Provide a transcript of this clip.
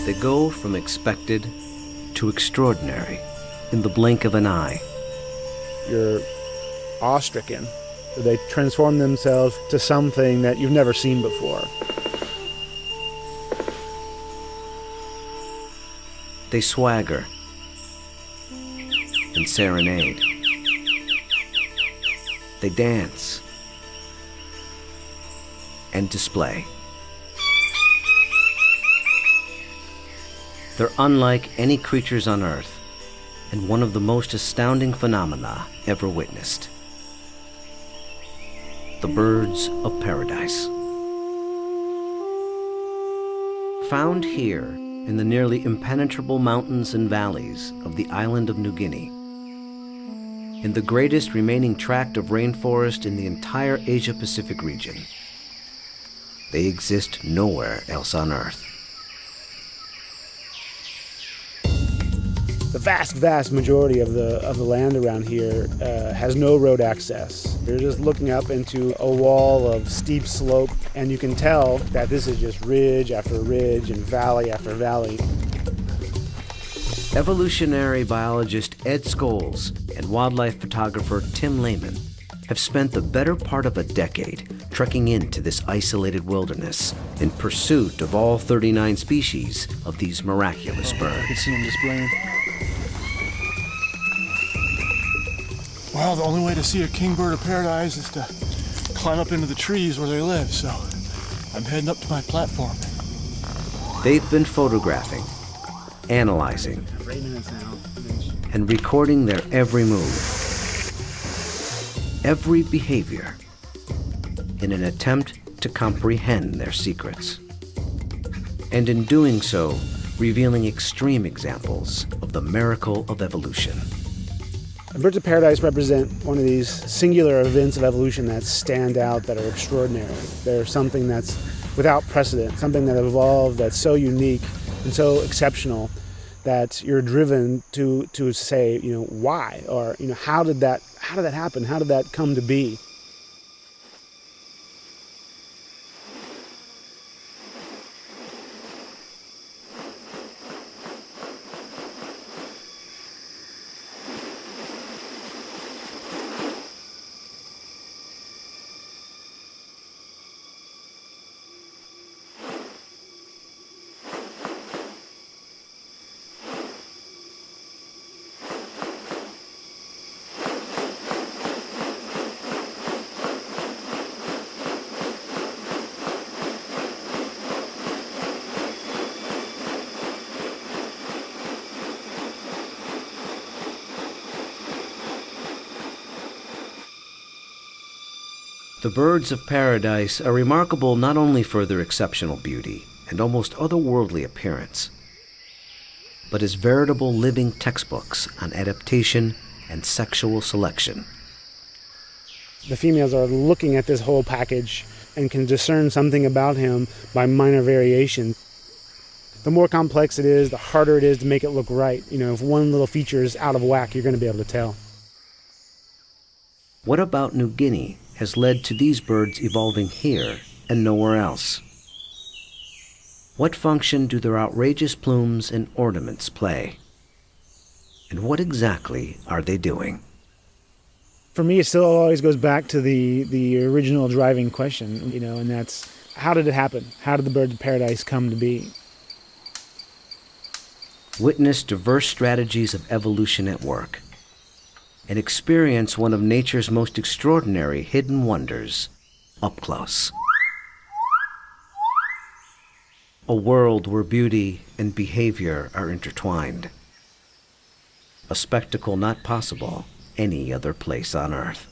They go from expected to extraordinary in the blink of an eye. You're awestricken. They transform themselves to something that you've never seen before. They swagger and serenade. They dance and display. They're unlike any creatures on Earth, and one of the most astounding phenomena ever witnessed: the birds of paradise. Found here in the nearly impenetrable mountains and valleys of the island of New Guinea, in the greatest remaining tract of rainforest in the entire Asia-Pacific region, they exist nowhere else on Earth. The vast majority of the land around here has no road access. You're just looking up into a wall of steep slope, and you can tell that this is just ridge after ridge and valley after valley. Evolutionary biologist Ed Scholes and wildlife photographer Tim Lehman have spent the better part of a decade trekking into this isolated wilderness in pursuit of all 39 species of these miraculous birds. You can see them displaying. Well, the only way to see a kingbird of paradise is to climb up into the trees where they live, so I'm heading up to my platform. They've been photographing, analyzing, and recording their every move, every behavior, in an attempt to comprehend their secrets. And in doing so, revealing extreme examples of the miracle of evolution. Birds of paradise represent one of these singular events of evolution that stand out, that are extraordinary. They're something that's without precedent, something that evolved that's so unique and so exceptional that you're driven to say, why, or how did that happen? How did that come to be? The birds of paradise are remarkable not only for their exceptional beauty and almost otherworldly appearance, but as veritable living textbooks on adaptation and sexual selection. The females are looking at this whole package and can discern something about him by minor variation. The more complex it is, the harder it is to make it look right. If one little feature is out of whack, you're going to be able to tell. What about New Guinea has led to these birds evolving here and nowhere else? What function do their outrageous plumes and ornaments play? And what exactly are they doing? For me, it still always goes back to the original driving question, and that's, how did it happen? How did the birds of paradise come to be? Witness diverse strategies of evolution at work, and experience one of nature's most extraordinary hidden wonders up close. A world where beauty and behavior are intertwined. A spectacle not possible any other place on Earth.